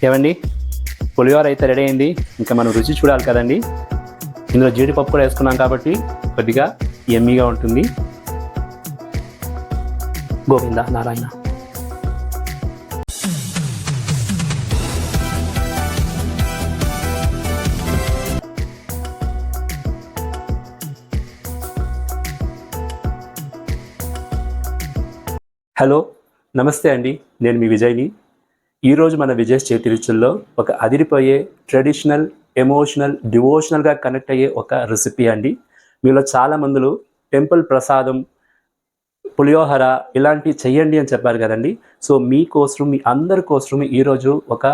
ఏమండి, పులిహోర అయితే రెడీ అయింది. ఇంకా మనం రుచి చూడాలి కదండి. ఇందులో జీడిపప్పు కూడా వేసుకున్నాం కాబట్టి కొద్దిగా యమ్మీగా ఉంటుంది. గోవింద నారాయణ. హలో, నమస్తే అండి. నేను మీ విజయ్ని. ఈరోజు మన విజయ్ చేతి రుచుల్లో ఒక అదిరిపోయే ట్రెడిషనల్, ఎమోషనల్, డివోషనల్గా కనెక్ట్ అయ్యే ఒక రెసిపీ అండి. మీలో చాలామందులు టెంపుల్ ప్రసాదం, పులిహోర ఇలాంటివి చెయ్యండి అని చెప్పారు కదండి. సో మీకోసం, మీ అందరి కోసం ఈరోజు ఒక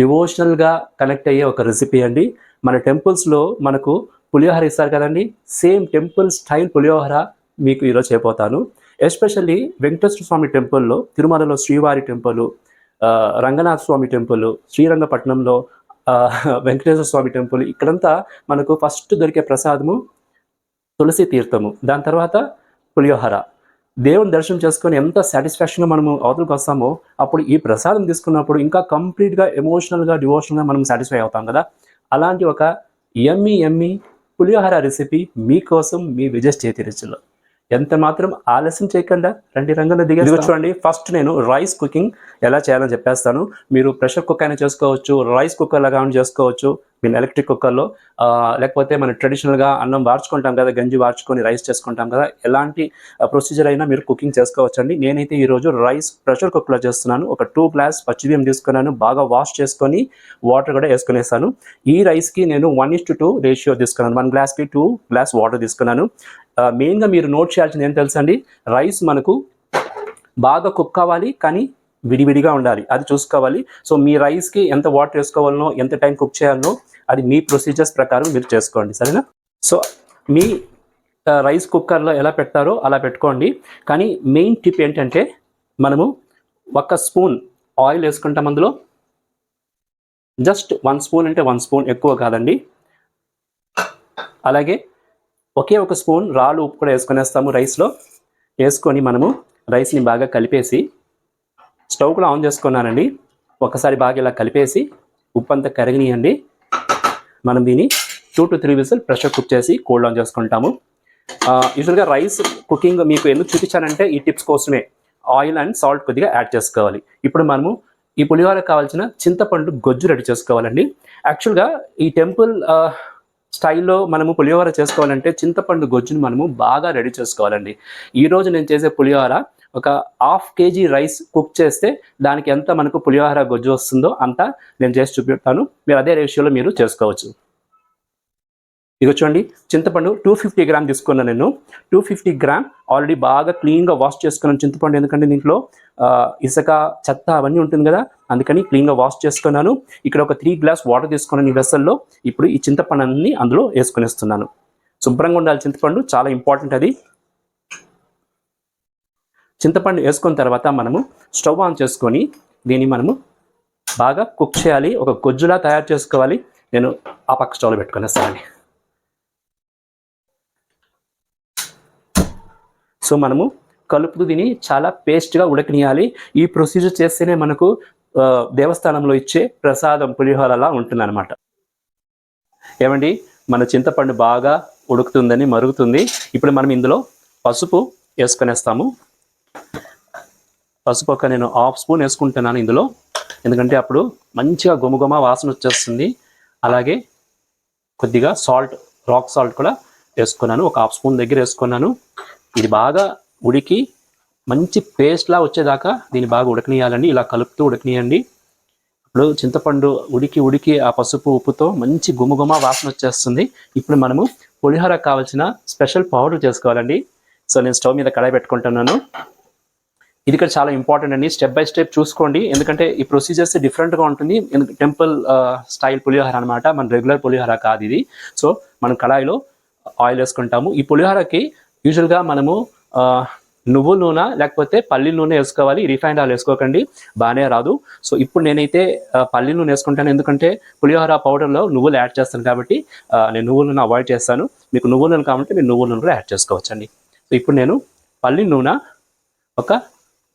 డివోషనల్గా కనెక్ట్ అయ్యే ఒక రెసిపీ అండి. మన టెంపుల్స్లో మనకు పులిహోర ఇస్తారు కదండి, సేమ్ టెంపుల్ స్టైల్ పులిహోర మీకు ఈరోజు చేయబోతాను. ఎస్పెషల్లీ వెంకటేశ్వర స్వామి టెంపుల్లో, తిరుమలలో శ్రీవారి టెంపుల్, రంగనాథ స్వామి టెంపుల్, శ్రీరంగపట్నంలో వెంకటేశ్వర స్వామి టెంపుల్, ఇక్కడంతా మనకు ఫస్ట్ దొరికే ప్రసాదము తులసి తీర్థము, దాని తర్వాత పులిహోర. దేవుని దర్శనం చేసుకొని ఎంత సాటిస్ఫాక్షన్గా మనము అవతలకు వస్తామో, అప్పుడు ఈ ప్రసాదం తీసుకున్నప్పుడు ఇంకా కంప్లీట్గా ఎమోషనల్గా, డివోషనల్గా మనం సాటిస్ఫై అవుతాం కదా. అలాంటి ఒక యమ్మీ పులిహోర రెసిపీ మీకోసం మీ విజయ్ చేతి రుచుల్లో. ఎంత మాత్రం ఆలస్యం చేయకుండా రండి, రంగంలో దిగి చూడండి. ఫస్ట్ నేను రైస్ కుకింగ్ ఎలా చేయాలని చెప్పేస్తాను. మీరు ప్రెషర్ కుక్కర్ అయినా చేసుకోవచ్చు, రైస్ కుక్కర్ లాగా చేసుకోవచ్చు, మీరు ఎలక్ట్రిక్ కుక్కర్లో, లేకపోతే మనం ట్రెడిషనల్గా అన్నం వార్చుకుంటాం కదా, గంజి వార్చుకొని రైస్ చేసుకుంటాం కదా, ఎలాంటి ప్రొసీజర్ అయినా మీరు కుకింగ్ చేసుకోవచ్చండి. నేనైతే ఈరోజు రైస్ ప్రెషర్ కుక్కర్లో చేస్తున్నాను. ఒక 2 గ్లాస్ పచ్చిబియ్యం తీసుకున్నాను, బాగా వాష్ చేసుకొని వాటర్ కూడా వేసుకునేసాను. ఈ రైస్కి నేను 1:2 రేషియో తీసుకున్నాను. 1 గ్లాస్కి 2 గ్లాస్ వాటర్ తీసుకున్నాను. మెయిన్గా మీరు నోట్ చేయాల్సింది ఏం తెలుసండి, రైస్ మనకు బాగా కుక్ అవ్వాలి, కానీ విడివిడిగా ఉండాలి, అది చూసుకోవాలి. సో మీ రైస్కి ఎంత వాటర్ వేసుకోవాలనో, ఎంత టైం కుక్ చేయాలనో అది మీ ప్రొసీజర్స్ ప్రకారం మీరు చేసుకోండి, సరేనా. సో మీ రైస్ కుక్కర్లో ఎలా పెట్టారో అలా పెట్టుకోండి. కానీ మెయిన్ టిప్ ఏంటంటే, మనము 1 స్పూన్ ఆయిల్ వేసుకుంటాం. అందులో జస్ట్ 1 స్పూన్ అంటే 1 స్పూన్, ఎక్కువ కాదండి. అలాగే ఒకే 1 స్పూన్ రాళ్ళు ఉప్పు కూడా వేసుకునేస్తాము రైస్లో. వేసుకొని మనము రైస్ని బాగా కలిపేసి, స్టవ్ కూడా ఆన్ చేసుకున్నానండి. ఒకసారి బాగా ఇలా కలిపేసి ఉప్పు అంతా కరిగినియండి. మనం దీన్ని 2 to 3 విజిల్ ప్రెషర్ కుక్ చేసి కూల్ డౌన్ చేసుకుంటాము. యూజువల్గా రైస్ కుకింగ్ మీకు ఎందుకు చూపించానంటే ఈ టిప్స్ కోసమే. ఆయిల్ అండ్ సాల్ట్ కొద్దిగా యాడ్ చేసుకోవాలి. ఇప్పుడు మనము ఈ పులిహోర కావాల్సిన చింతపండు గొజ్జు రెడీ చేసుకోవాలండి. యాక్చువల్గా ఈ టెంపుల్ స్టైల్లో మనము పులిహోర చేసుకోవాలంటే చింతపండు గొజ్జుని మనము బాగా రెడీ చేసుకోవాలండి. ఈరోజు నేను చేసే పులిహోర ఒక 1/2 kg రైస్ కుక్ చేస్తే దానికి ఎంత మనకు పులిహోర గొజ్జు వస్తుందో అంతా నేను చేసి చూపిస్తాను. మీరు అదే రేషియోలో మీరు చేసుకోవచ్చు. ఇది చూడండి, చింతపండు 250 గ్రామ్ తీసుకున్నాను నేను. 250 గ్రామ్ ఆల్రెడీ బాగా క్లీన్గా వాష్ చేసుకున్నాను చింతపండు. ఎందుకంటే దీంట్లో ఇసుక, చెత్త అవన్నీ ఉంటుంది కదా, అందుకని క్లీన్గా వాష్ చేసుకున్నాను. ఇక్కడ ఒక 3 గ్లాస్ వాటర్ తీసుకున్నాను ఈ వెసల్లో. ఇప్పుడు ఈ చింతపండు అన్ని అందులో వేసుకునేస్తున్నాను. శుభ్రంగా ఉండాలి చింతపండు, చాలా ఇంపార్టెంట్ అది. చింతపండు వేసుకున్న తర్వాత మనము స్టవ్ ఆన్ చేసుకొని దీన్ని మనము బాగా కుక్ చేయాలి, ఒక గొజ్జులా తయారు చేసుకోవాలి. నేను ఆ పక్క స్టవ్లో పెట్టుకునేస్తానండి. సో మనము కలుపుతూ దీన్ని చాలా పేస్ట్గా ఉడకనియాలి. ఈ ప్రొసీజర్ చేస్తేనే మనకు దేవస్థానంలో ఇచ్చే ప్రసాదం పులిహోరలా ఉంటుందన్నమాట. ఏమండి, మన చింతపండు బాగా ఉడుకుతుందని మరుగుతుంది. ఇప్పుడు మనం ఇందులో పసుపు వేసుకునేస్తాము. పసుపు ఒక నేను 1/2 స్పూన్ వేసుకుంటున్నాను ఇందులో, ఎందుకంటే అప్పుడు మంచిగా గుమగుమ వాసన వచ్చేస్తుంది. అలాగే కొద్దిగా సాల్ట్, రాక్ సాల్ట్ కూడా వేసుకున్నాను, ఒక 1/2 స్పూన్ దగ్గర వేసుకున్నాను. ఇది బాగా ఉడికి మంచి పేస్ట్లా వచ్చేదాకా దీన్ని బాగా ఉడకనియాలండి. ఇలా కలుపుతూ ఉడకనియండి. ఇప్పుడు చింతపండు ఉడికి ఆ పసుపు ఉప్పుతో మంచి గుమగుమ వాసన వచ్చేస్తుంది. ఇప్పుడు మనము పులిహోర కావాల్సిన స్పెషల్ పౌడర్ చేసుకోవాలండి. సో నేను స్టవ్ మీద కడాయి పెట్టుకుంటున్నాను. ఇది ఇక్కడ చాలా ఇంపార్టెంట్ అండి, స్టెప్ బై స్టెప్ చూసుకోండి. ఎందుకంటే ఈ ప్రొసీజర్స్ డిఫరెంట్గా ఉంటుంది. టెంపుల్ స్టైల్ పులిహోర అనమాట, మన రెగ్యులర్ పులిహోర కాదు ఇది. సో మనం కడాయిలో ఆయిల్ వేసుకుంటాము. ఈ పులిహోరకి యూజువల్గా మనము నువ్వుల నూనె లేకపోతే పల్లి నూనె వేసుకోవాలి, రిఫైండ్ ఆయిల్ వేసుకోకండి, బాగానే రాదు. సో ఇప్పుడు నేనైతే పల్లి నూనె వేసుకుంటాను, ఎందుకంటే పులిహోర పౌడర్లో నువ్వులు యాడ్ చేస్తాను కాబట్టి నేను నువ్వుల నూనె అవాయిడ్ చేస్తాను. మీకు నువ్వుల నూనె కావాలంటే మీరు నువ్వుల నూనె కూడా యాడ్ చేసుకోవచ్చండి. సో ఇప్పుడు నేను పల్లి నూనె ఒక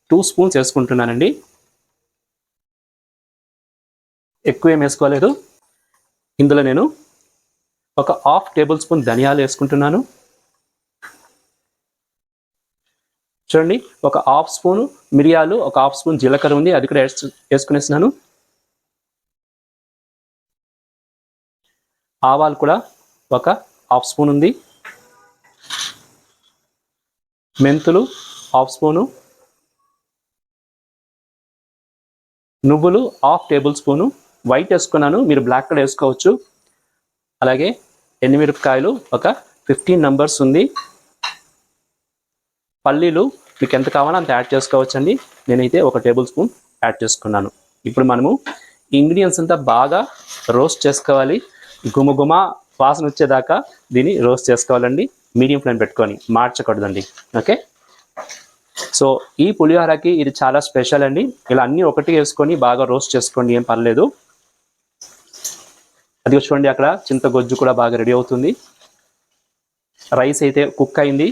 2 స్పూన్స్ వేసుకుంటున్నానండి. ఎక్కువ ఏం వేసుకోలేదు. ఇందులో నేను ఒక 1/2 టేబుల్ స్పూన్ ధనియాలు వేసుకుంటున్నాను. చూడండి, ఒక 1/2 స్పూను మిరియాలు, ఒక 1/2 స్పూన్ జీలకర్ర ఉంది, అది కూడా వేసుకునేస్తున్నాను. ఆవాలు కూడా ఒక 1/2 స్పూన్ ఉంది. మెంతులు 1/2 స్పూను. నువ్వులు 1/2 టేబుల్ స్పూను. వైట్ వేసుకున్నాను, మీరు బ్లాక్ కూడా వేసుకోవచ్చు. అలాగే ఎండుమిరపకాయలు ఒక 15 నంబర్స్ ఉంది. పల్లీలు మీకు ఎంత కావాలో అంత యాడ్ చేసుకోవచ్చండి. నేనైతే 1 టేబుల్ స్పూన్ యాడ్ చేసుకున్నాను. ఇప్పుడు మనము ఇంగ్రీడియంట్స్ అంతా బాగా రోస్ట్ చేసుకోవాలి. గుమగుమ వాసన వచ్చేదాకా దీన్ని రోస్ట్ చేసుకోవాలండి. మీడియం ఫ్లేమ్ పెట్టుకొని, మార్చకూడదండి. ఓకే, సో ఈ పులిహోరకి ఇది చాలా స్పెషల్ అండి. ఇలా అన్నీ ఒకటి వేసుకొని బాగా రోస్ట్ చేసుకోండి, ఏం పర్లేదు. అది చూడండి, అక్కడ చింతగొజ్జు కూడా బాగా రెడీ అవుతుంది. రైస్ అయితే కుక్ అయింది,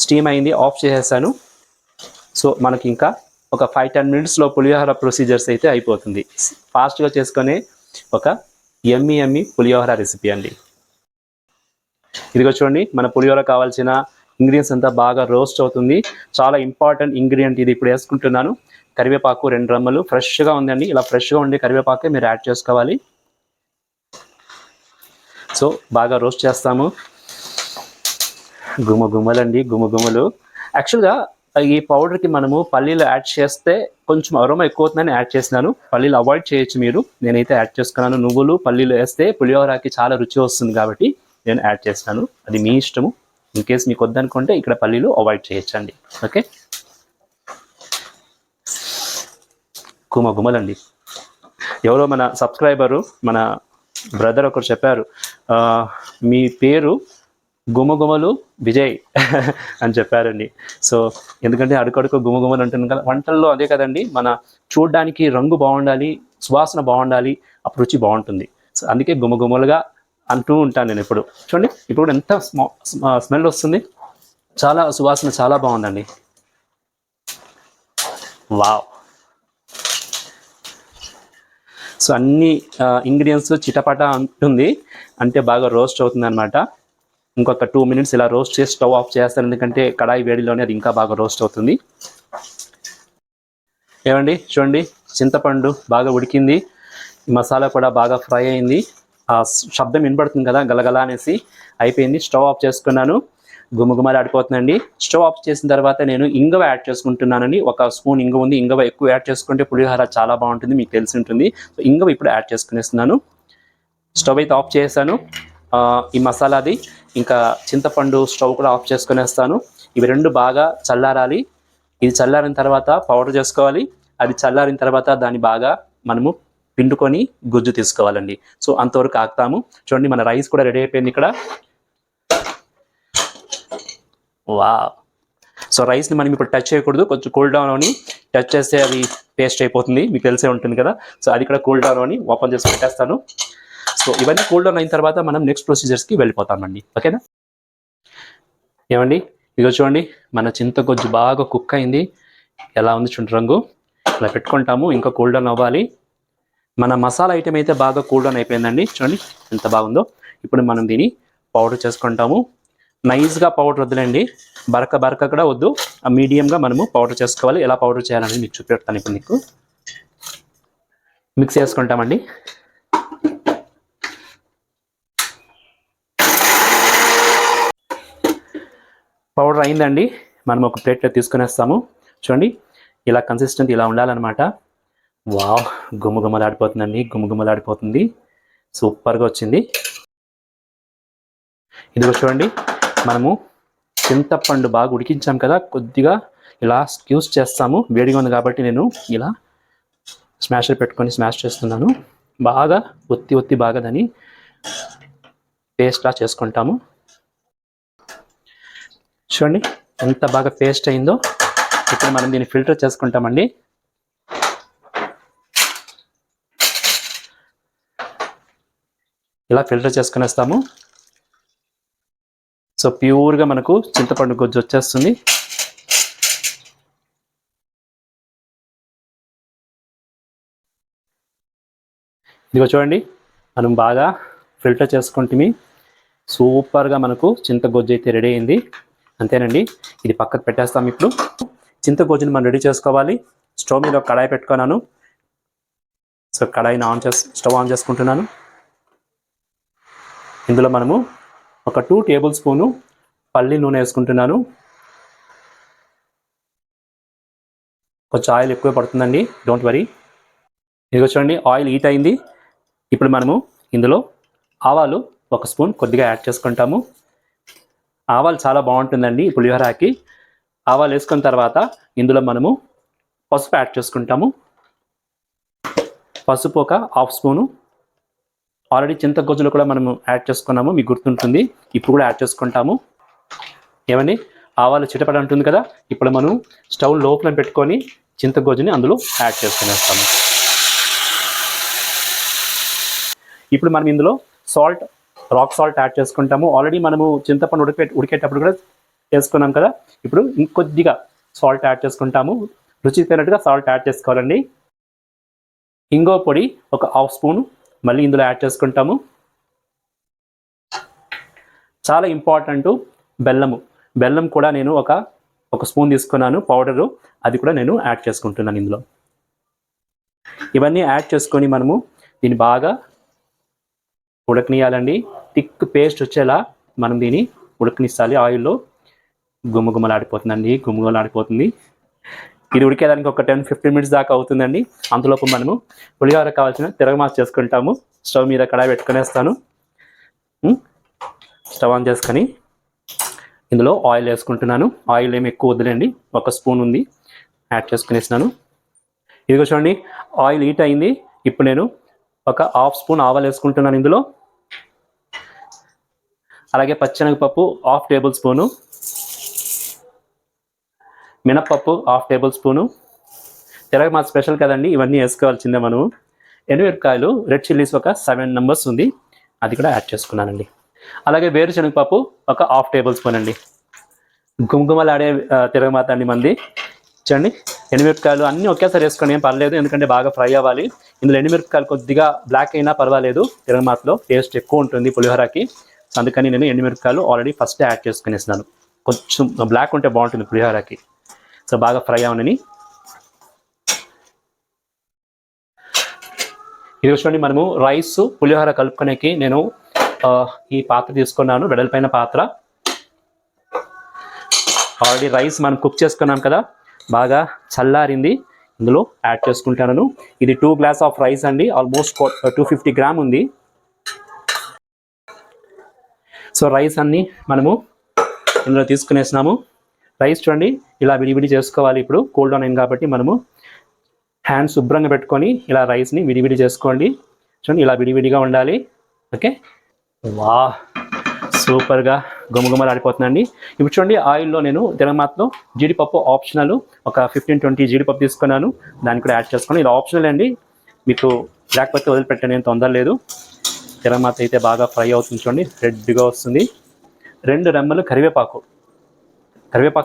స్టీమ్ అయింది, ఆఫ్ చేసేసాను. సో మనకి ఇంకా ఒక 5-10 మినిట్స్లో పులిహోర ప్రొసీజర్స్ అయితే అయిపోతుంది. ఫాస్ట్గా చేసుకునే ఒక యమ్మీ పులిహోర రెసిపీ అండి. ఇదిగో చూడండి, మన పులిహోర కావాల్సిన ఇంగ్రీడియంట్స్ అంతా బాగా రోస్ట్ అవుతుంది. చాలా ఇంపార్టెంట్ ఇంగ్రీడియంట్ ఇది ఇప్పుడు వేసుకుంటున్నాను. కరివేపాకు 2 రెమ్మలు ఫ్రెష్గా ఉందండి. ఇలా ఫ్రెష్గా ఉండే కరివేపాకే మీరు యాడ్ చేసుకోవాలి. సో బాగా రోస్ట్ చేస్తాము. గుమగుమలండి, గుమగుమలు. యాక్చువల్గా ఈ పౌడర్కి మనము పల్లీలు యాడ్ చేస్తే కొంచెం అరోమా ఎక్కువ అవుతుందని యాడ్ చేసినాను. పల్లీలు అవాయిడ్ చేయొచ్చు మీరు, నేనైతే యాడ్ చేసుకున్నాను. నువ్వులు పల్లీలు వేస్తే పులిహోరకి చాలా రుచి వస్తుంది కాబట్టి నేను యాడ్ చేసినాను. అది మీ ఇష్టము. ఇన్ కేస్ మీకు వద్దనుకుంటే ఇక్కడ పల్లీలు అవాయిడ్ చేయొచ్చండి. ఓకే, గుమగుమలండి. ఎవరో మన సబ్స్క్రైబరు, మన బ్రదర్ ఒకరు చెప్పారు, మీ పేరు గుమగుమలు విజయ్ అని చెప్పారండి. సో ఎందుకంటే అడుకడుకు గుమగుమలు అంటున్నాం కదా, వంటల్లో అదే కదండి, మన చూడడానికి రంగు బాగుండాలి, సువాసన బాగుండాలి, అప్పుడు రుచి బాగుంటుంది. సో అందుకే గుమగుమలుగా అంటూ ఉంటాను నేను ఎప్పుడు. చూడండి, ఇప్పుడు ఎంత స్మెల్ వస్తుంది, చాలా సువాసన చాలా బాగుందండి. వావ్. సో అన్ని ఇంగ్రీడియంట్స్ చిటపట అంటుంది, అంటే బాగా రోస్ట్ అవుతుంది అనమాట. ఇంకొక 2 మినిట్స్ ఇలా రోస్ట్ చేసి స్టవ్ ఆఫ్ చేస్తాను, ఎందుకంటే కడాయి వేడిలోనే అది ఇంకా బాగా రోస్ట్ అవుతుంది. ఏమండి చూడండి, చింతపండు బాగా ఉడికింది, మసాలా కూడా బాగా ఫ్రై అయింది. ఆ శబ్దం వినపడుతుంది కదా, గలగల అనేసి అయిపోయింది. స్టవ్ ఆఫ్ చేసుకున్నాను. గుమగుమలు ఆడిపోతుందండి. స్టవ్ ఆఫ్ చేసిన తర్వాత నేను ఇంగువ యాడ్ చేసుకుంటున్నానండి. 1 స్పూన్ ఇంగువ ఉంది. ఇంగువ ఎక్కువ యాడ్ చేసుకుంటే పులిహోర చాలా బాగుంటుంది, మీకు తెలిసి ఉంటుంది. సో ఇంగువ ఇప్పుడు యాడ్ చేసుకునేస్తున్నాను. స్టవ్ అయితే ఆఫ్ చేశాను. ఈ మసాలాది ఇంకా చింతపండు స్టవ్ కూడా ఆఫ్ చేసుకునేస్తాను. ఇవి 2 బాగా చల్లారాలి. ఇది చల్లారిన తర్వాత పౌడర్ చేసుకోవాలి. అది చల్లారిన తర్వాత దాన్ని బాగా మనము పిండుకొని గుజ్జు తీసుకోవాలండి. సో అంతవరకు ఆగుతాము. చూడండి, మన రైస్ కూడా రెడీ అయిపోయింది ఇక్కడ. వావ్. సో రైస్ని మనం ఇప్పుడు టచ్ చేయకూడదు, కొంచెం కూల్ డౌన్ అని. టచ్ చేస్తే అది పేస్ట్ అయిపోతుంది, మీకు తెలిసే ఉంటుంది కదా. సో అది కూడా కూల్ డౌన్ అని ఓపెన్ చేసి పెట్టేస్తాను. సో ఇవన్నీ కూల్ డౌన్ అయిన తర్వాత మనం నెక్స్ట్ ప్రొసీజర్స్కి వెళ్ళిపోతామండి. ఓకేనా. ఏమండి, ఇదిగో చూడండి, మన చింతగొజ్జు బాగా కుక్ అయింది. ఎలా ఉంది చూడండి రంగు. ఇలా పెట్టుకుంటాము, ఇంకా కూల్ డౌన్ అవ్వాలి. మన మసాలా ఐటెం అయితే బాగా కూల్ డౌన్ అయిపోయిందండి. చూడండి ఎంత బాగుందో. ఇప్పుడు మనం దీన్ని పౌడర్ చేసుకుంటాము. నైస్గా పౌడర్ వద్దులేండి, బరక కూడా వద్దు, మీడియంగా మనము పౌడర్ చేసుకోవాలి. ఎలా పౌడర్ చేయాలనేది మీకు చూపెడతాను ఇప్పుడు. మీకు మిక్స్ చేసుకుంటామండి. పౌడర్ అయిందండి, మనం ఒక ప్లేట్లో తీసుకునేస్తాము. చూడండి, ఇలా కన్సిస్టెంట్ ఇలా ఉండాలన్నమాట. వావ్, గుమగుమలాడిపోతుందండి, గుమగుమలాడిపోతుంది. సూపర్గా వచ్చింది. ఇదిగో చూడండి, మనము చింతపండు బాగా ఉడికించాం కదా, కొద్దిగా ఇలా స్క్యూజ్ చేస్తాము. వేడిగా ఉంది కాబట్టి నేను ఇలా స్మాషర్ పెట్టుకొని స్మాష్ చేస్తున్నాను. బాగా ఒత్తి బాగా దాన్ని పేస్ట్లా చేసుకుంటాము. చూడండి ఎంత బాగా పేస్ట్ అయిందో. ఇప్పుడు మనం దీన్ని ఫిల్టర్ చేసుకుంటామండి. ఇలా ఫిల్టర్ చేసుకునేస్తాము. సో ప్యూర్గా మనకు చింతపండు గుజ్జు వచ్చేస్తుంది. ఇదిగో చూడండి, మనం బాగా ఫిల్టర్ చేసుకుంటే సూపర్గా మనకు చింతగొజ్జు అయితే రెడీ అయింది. అంతేనండి, ఇది పక్కకు పెట్టేస్తాం. ఇప్పుడు చింతగొజ్జుని మనం రెడీ చేసుకోవాలి. స్టవ్ మీద ఒక కడాయి పెట్టుకున్నాను. సో కడాయిని స్టవ్ ఆన్ చేసుకుంటున్నాను. ఇందులో మనము ఒక 2 టేబుల్ స్పూను పల్లి నూనె వేసుకుంటున్నాను. కొంచెం ఆయిల్ ఎక్కువ పడుతుందండి, డోంట్ వరీ. ఇదిగో చూడండి, ఆయిల్ హీట్ అయింది. ఇప్పుడు మనము ఇందులో ఆవాలు 1 స్పూన్ కొద్దిగా యాడ్ చేసుకుంటాము. ఆవాలు చాలా బాగుంటుందండి పులిహోరకి. ఆవాలు వేసుకున్న తర్వాత ఇందులో మనము పసుపు యాడ్ చేసుకుంటాము. పసుపు ఒక 1/2 స్పూను. ఆల్రెడీ చింతగొజ్జులో కూడా మనము యాడ్ చేసుకున్నాము, మీకు గుర్తుంటుంది. ఇప్పుడు కూడా యాడ్ చేసుకుంటాము. ఏమండి, ఆవాలు చిటపట అంటుంది కదా, ఇప్పుడు మనం స్టవ్ లోపల పెట్టుకొని చింతగొజ్జుని అందులో యాడ్ చేసుకునేస్తాము. ఇప్పుడు మనం ఇందులో రాక్ సాల్ట్ యాడ్ చేసుకుంటాము. ఆల్రెడీ మనము చింతపండు ఉడికేటప్పుడు కూడా వేసుకున్నాం కదా. ఇప్పుడు ఇంకొద్దిగా సాల్ట్ యాడ్ చేసుకుంటాము. రుచికి తగినట్టుగా సాల్ట్ యాడ్ చేసుకోవాలండి. ఇంగో పొడి ఒక 1/2 స్పూను మళ్ళీ ఇందులో యాడ్ చేసుకుంటాము. చాలా ఇంపార్టెంట్ బెల్లం కూడా నేను ఒక స్పూన్ తీసుకున్నాను పౌడరు, అది కూడా నేను యాడ్ చేసుకుంటున్నాను ఇందులో. ఇవన్నీ యాడ్ చేసుకొని మనము దీన్ని బాగా ఉడకనియాలండి. థిక్ పేస్ట్ వచ్చేలా మనం దీన్ని ఉడకనిస్తాలి. ఆయిల్లో గుమ్మగుమ్మలాడిపోతుంది. ఇది ఉడికేదానికి ఒక 10-15 మినిట్స్ దాకా అవుతుందండి. అంతలోపు మనము పులిహోర కావాల్సిన తిరగమాత చేసుకుంటాము. స్టవ్ మీద కడాయి పెట్టుకునేస్తాను. స్టవ్ ఆన్ చేసుకొని ఇందులో ఆయిల్ వేసుకుంటున్నాను. ఆయిల్ ఏమి ఎక్కువ వద్దులేండి, 1 స్పూన్ ఉంది, యాడ్ చేసుకునేసినాను. ఇదిగో చూడండి, ఆయిల్ హీట్ అయింది. ఇప్పుడు నేను ఒక 1/2 స్పూన్ ఆవాలు వేసుకుంటున్నాను ఇందులో. అలాగే పచ్చెనగపప్పు 1/2 టేబుల్ స్పూను, మినప్పప్పు 1/2 టేబుల్ స్పూను. తిరగమాత స్పెషల్ కదండి, ఇవన్నీ వేసుకోవాల్సిందే మనము. ఎండుమిరపకాయలు రెడ్ చిల్లీస్ ఒక 7 నంబర్స్ ఉంది, అది కూడా యాడ్ చేసుకున్నానండి. అలాగే వేరుశనగపప్పు ఒక 1/2 టేబుల్ స్పూన్ అండి. గుమగుమలాడే తిరగమాత అండి మంది. చూడండి, ఎండుమిరపకాయలు అన్నీ ఒకేసారి వేసుకొని ఏం పర్లేదు, ఎందుకంటే బాగా ఫ్రై అవ్వాలి. ఇందులో ఎండుమిరపకాయలు కొద్దిగా బ్లాక్ అయినా పర్వాలేదు, తిరగమాతలో టేస్ట్ ఎక్కువ ఉంటుంది పులిహోరకి. అందుకని నేను ఎండుమిరపకాయలు ఆల్రెడీ ఫస్ట్ యాడ్ చేసుకునేసినాను. కొంచెం బ్లాక్ ఉంటే బాగుంటుంది పులిహోరకి. సో బాగా ఫ్రై అవనని. ఇది చూడండి, మనము రైస్ పులిహోర కలుపుకునేకి నేను ఈ పాత్ర తీసుకున్నాను, వెడల్పైన పాత్ర. ఆల్రెడీ రైస్ మనం కుక్ చేసుకున్నాం కదా, బాగా చల్లారింది. ఇందులో యాడ్ చేసుకుంటాను. ఇది 2 గ్లాస్ ఆఫ్ రైస్ అండి, ఆల్మోస్ట్ 250 గ్రామ్ ఉంది. సో రైస్ అన్నీ మనము ఇందులో తీసుకునేసినాము. రైస్ చూడండి, ఇలా విడివిడి చేసుకోవాలి. ఇప్పుడు కూల్ డౌన్ అయింది కాబట్టి మనము హ్యాండ్ శుభ్రంగా పెట్టుకొని ఇలా రైస్ని విడివిడి చేసుకోండి. చూడండి, ఇలా విడివిడిగా ఉండాలి. ఓకే, వా సూపర్గా గుమగుమలాడిపోతుందండి. ఇప్పుడు చూడండి, ఆయిల్లో నేను తిరగమాతలో జీడిపప్పు ఆప్షనల్ ఒక 15-20 జీడిపప్పు తీసుకున్నాను, దాన్ని కూడా యాడ్ చేసుకుని. ఇది ఆప్షనల్ అండి, మీకు లేకపోతే వదిలిపెట్టండి, ఏం తొందర లేదు. తిరగమాత అయితే బాగా ఫ్రై అవుతుంది. చూడండి, రెడ్గా వస్తుంది. 2 రెమ్మలు కరివేపాకు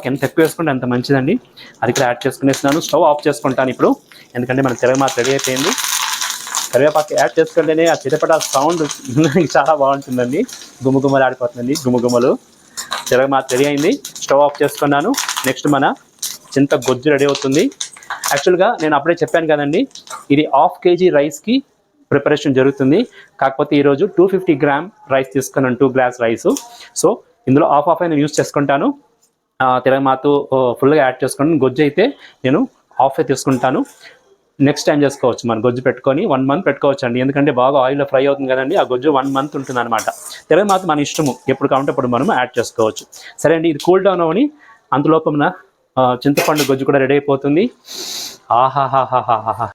ఎంత ఎక్కువ వేసుకుంటే అంత మంచిదండి, అది కూడా యాడ్ చేసుకునేస్తున్నాను. స్టవ్ ఆఫ్ చేసుకుంటాను ఇప్పుడు, ఎందుకంటే మన తిరగమాత రెడీ అయిపోయింది. కరివేపాకు యాడ్ చేసుకుంటేనే ఆ చిటపట సౌండ్ చాలా బాగుంటుందండి, గుమగుమలు ఆడిపోతుందండి. గుమగుమలు. తిరగమాత రెడీ అయింది, స్టవ్ ఆఫ్ చేసుకున్నాను. నెక్స్ట్ మన చింతగొజ్జు రెడీ అవుతుంది. యాక్చువల్గా నేను అప్పుడే చెప్పాను కదండి, ఇది 1/2 kg రైస్కి ప్రిపరేషన్ జరుగుతుంది. కాకపోతే ఈరోజు 250 గ్రామ్ రైస్ తీసుకున్నాను, 2 గ్లాస్ రైసు. సో ఇందులో హాఫ్ నేను యూస్ చేసుకుంటాను. తిరగమాత ఫుల్గా యాడ్ చేసుకుంటాను. గొజ్జు అయితే నేను హాఫ్ తీసుకుంటాను. నెక్స్ట్ టైం చేసుకోవచ్చు, మన గొజ్జు పెట్టుకొని 1 మంత్ పెట్టుకోవచ్చు అండి, ఎందుకంటే బాగా ఆయిల్లో ఫ్రై అవుతుంది కదండి. ఆ గొజ్జు 1 మంత్ ఉంటుంది అనమాట. తిరగమాత మన ఇష్టము, ఎప్పుడు కావాలంటే అప్పుడు మనం యాడ్ చేసుకోవచ్చు. సరే అండి, ఇది కూల్ డౌన్ అవని అందులోపు మన చింతపండు గొజ్జు కూడా రెడీ అయిపోతుంది. ఆహాహాహాహాహా.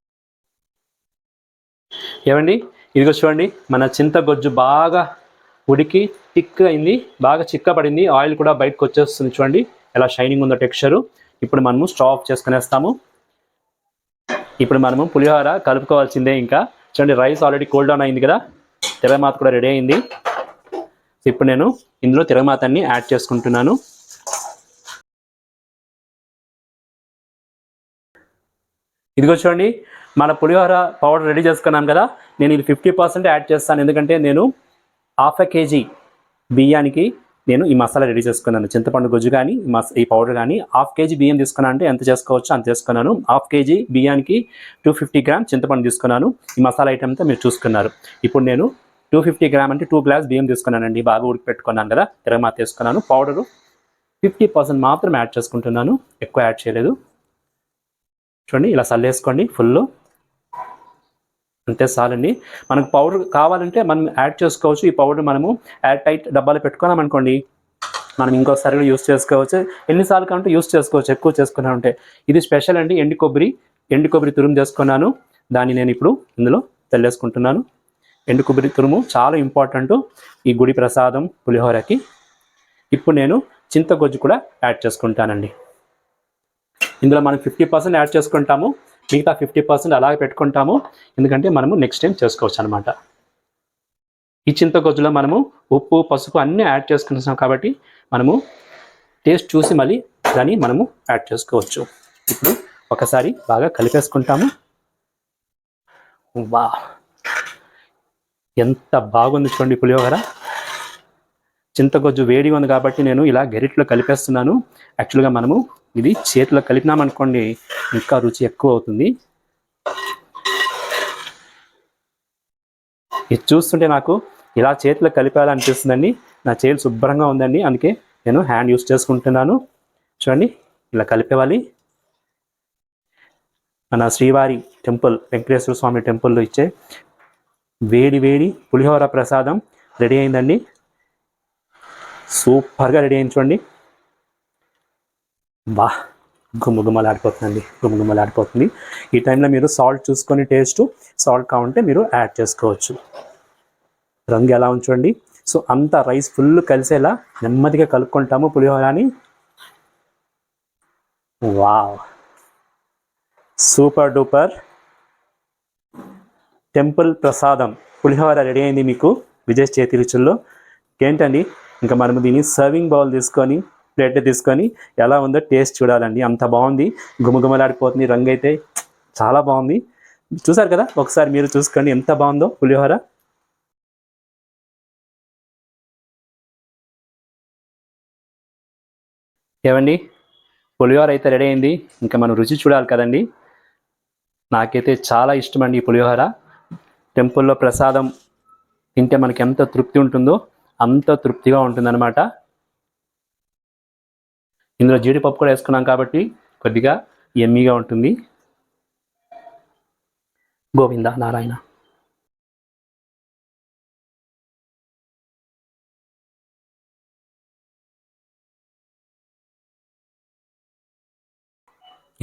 ఏమండి, ఇదిగో చూడండి, మన చింతగొజ్జు బాగా ఉడికి థిక్ అయింది, బాగా చిక్కబడింది. ఆయిల్ కూడా బయటకు వచ్చేస్తుంది. చూడండి ఎలా షైనింగ్ ఉందో టెక్స్చరు. ఇప్పుడు మనము స్టవ్ ఆఫ్ చేసుకునేస్తాము. ఇప్పుడు మనము పులిహోర కలుపుకోవాల్సిందే. ఇంకా చూడండి, రైస్ ఆల్రెడీ కూల్ డౌన్ అయింది కదా, తిరగమాత కూడా రెడీ అయింది. ఇప్పుడు నేను ఇందులో తిరగమాతని యాడ్ చేసుకుంటున్నాను. ఇదిగో చూడండి, మన పులిహోర పౌడర్ రెడీ చేసుకున్నాం కదా. నేను ఇది 50% యాడ్ చేస్తాను, ఎందుకంటే నేను 1/2 kg బియ్యానికి నేను ఈ మసాలా రెడీ చేసుకున్నాను. చింతపండు గుజ్జు కానీ ఈ పౌడర్ కానీ 1/2 kg బియ్యం తీసుకున్నాను అంటే ఎంత చేసుకోవచ్చో అంత చేసుకున్నాను. 1/2 kg బియ్యానికి 250 గ్రామ్ చింతపండు తీసుకున్నాను. ఈ మసాలా ఐటమ్ అంతా మీరు చూసుకున్నారు. ఇప్పుడు నేను 250 గ్రామ్ అంటే 2 గ్లాస్ బియ్యం తీసుకున్నానండి. బాగా ఉడికి పెట్టుకున్నాను కదా, తిరగమాత తీసుకున్నాను. పౌడరు 50% మాత్రం యాడ్ చేసుకుంటున్నాను, ఎక్కువ యాడ్ చేయలేదు. చూడండి, ఇలా చల్లేసుకోండి ఫుల్, అంతే చాలండి. మనకు పౌడర్ కావాలంటే మనం యాడ్ చేసుకోవచ్చు. ఈ పౌడర్ మనము యాడ్ టైట్ డబ్బాలో పెట్టుకున్నాం అనుకోండి, మనం ఇంకోసారి కూడా యూస్ చేసుకోవచ్చు. ఎన్నిసార్లు కావాలంటే యూస్ చేసుకోవచ్చు, ఎక్కువ చేసుకున్నా ఉంటే. ఇది స్పెషల్ అండి, ఎండు కొబ్బరి తురుము చేసుకున్నాను. దాన్ని నేను ఇప్పుడు ఇందులో తెల్లేసుకుంటున్నాను. ఎండు కొబ్బరి తురుము చాలా ఇంపార్టెంట్ ఈ గుడి ప్రసాదం పులిహోరకి. ఇప్పుడు నేను చింతగొజ్జు కూడా యాడ్ చేసుకుంటానండి. ఇందులో మనం 50% యాడ్ చేసుకుంటాము, మిగతా 50% అలాగే పెట్టుకుంటాము, ఎందుకంటే మనము నెక్స్ట్ టైం చేసుకోవచ్చు అనమాట. ఈ చింతగొజ్జులో మనము ఉప్పు, పసుపు అన్నీ యాడ్ చేసుకుంటున్నాం కాబట్టి మనము టేస్ట్ చూసి మళ్ళీ దాన్ని మనము యాడ్ చేసుకోవచ్చు. ఇప్పుడు ఒకసారి బాగా కలిపేసుకుంటాము. వా, ఎంత బాగుంది చూడండి పులిహోర. చింతగొజ్జు వేడిగా ఉంది కాబట్టి నేను ఇలా గరిట్లో కలిపేస్తున్నాను. యాక్చువల్గా మనము ఇది చేతిలో కలిపినామనుకోండి ఇంకా రుచి ఎక్కువ అవుతుంది. ఇది చూస్తుంటే నాకు ఇలా చేతిలో కలిపేయాలనిపిస్తుందండి. నా చేతి శుభ్రంగా ఉందండి, అందుకే నేను హ్యాండ్ యూస్ చేసుకుంటున్నాను. చూడండి, ఇలా కలిపేవాలి. మన శ్రీవారి టెంపుల్, వెంకటేశ్వర స్వామి టెంపుల్లో ఇచ్చే వేడి వేడి పులిహోర ప్రసాదం రెడీ అయిందండి. సూపర్గా రెడీ అయింది చూడండి. బా, గుమగుమలాడిపోతుంది. ఈ టైంలో మీరు సాల్ట్ చూసుకొని సాల్ట్ కావాలంటే మీరు యాడ్ చేసుకోవచ్చు. రంగు ఎలా ఉంచండి. సో అంతా రైస్ ఫుల్ కలిసేలా నెమ్మదిగా కలుపుకుంటాము పులిహోరని. వావ్, సూపర్ డూపర్ టెంపుల్ ప్రసాదం పులిహోర రెడీ అయింది మీకు విజయ్ చేతి రుచుల్లో. ఏంటండి, ఇంకా మనము దీన్ని సర్వింగ్ బౌల్ తీసుకొని ప్లేట్ తీసుకొని ఎలా ఉందో టేస్ట్ చూడాలండి. అంత బాగుంది, గుమగుమలాడిపోతుంది. రంగు అయితే చాలా బాగుంది. చూసారు కదా, ఒకసారి మీరు చూసుకోండి ఎంత బాగుందో పులిహోర. ఏమండి, పులిహోర అయితే రెడీ అయింది. ఇంకా మనం రుచి చూడాలి కదండి. నాకైతే చాలా ఇష్టం అండి ఈ పులిహోర. టెంపుల్లో ప్రసాదం తింటే మనకి ఎంత తృప్తి ఉంటుందో అంత తృప్తిగా ఉంటుందన్నమాట. ఇందులో జీడిపప్పు కూడా వేసుకున్నాం కాబట్టి కొద్దిగా యమ్మీగా ఉంటుంది. గోవింద నారాయణ.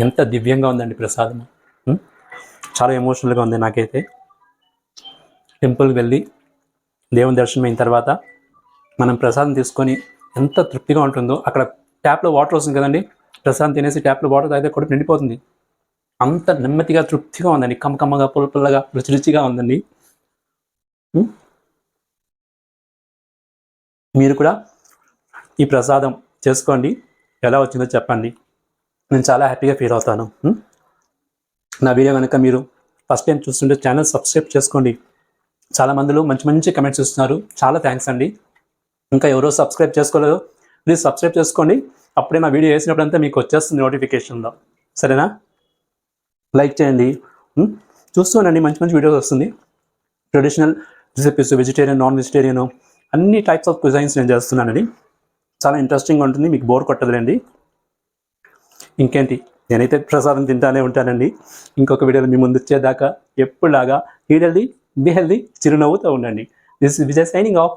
ఎంత దివ్యంగా ఉందండి ప్రసాదం. చాలా ఎమోషనల్గా ఉంది నాకైతే. టెంపుల్కి వెళ్ళి దేవుని దర్శనం అయిన తర్వాత మనం ప్రసాదం తీసుకొని ఎంత తృప్తిగా ఉంటుందో. అక్కడ ట్యాప్లో వాటర్ వస్తుంది కదండి, ప్రసాదం తినేసి ట్యాప్లో వాటర్ తాగితే కూడా నిండిపోతుంది. అంత నెమ్మదిగా తృప్తిగా ఉందండి, కమ్మకమ్మగా పుల్లగా రుచిగా ఉందండి. మీరు కూడా ఈ ప్రసాదం చేసుకోండి, ఎలా వచ్చిందో చెప్పండి. నేను చాలా హ్యాపీగా ఫీల్ అవుతాను. నా వీడియో కనుక మీరు ఫస్ట్ టైం చూస్తుంటే ఛానల్ సబ్స్క్రైబ్ చేసుకోండి. చాలామందిలో మంచి మంచి కమెంట్స్ ఇస్తున్నారు, చాలా థ్యాంక్స్ అండి. ఇంకా ఎవరో సబ్స్క్రైబ్ చేసుకోలేదు, ప్లీజ్ సబ్స్క్రైబ్ చేసుకోండి. అప్పుడే నా వీడియో వేసినప్పుడంతా మీకు వచ్చేస్తుంది నోటిఫికేషన్లో, సరేనా? లైక్ చేయండి, చూస్తూనండి, మంచి మంచి వీడియోస్ వస్తుంది. Traditional recipes, vegetarian, non vegetarian, అన్ని టైప్స్ ఆఫ్ క్విజైన్స్ నేను చేస్తున్నానండి. చాలా ఇంట్రెస్టింగ్గా ఉంటుంది, మీకు బోర్ కొట్టదులేండి. ఇంకేంటి, నేనైతే ప్రసాదం తింటానే ఉంటానండి. ఇంకొక వీడియోలో మీ ముందు వచ్చేదాకా ఎప్పుడులాగా ఈట్ హెల్దీ, బీ హెల్దీ, చిరునవ్వుతో ఉండండి. This is Vijay signing off.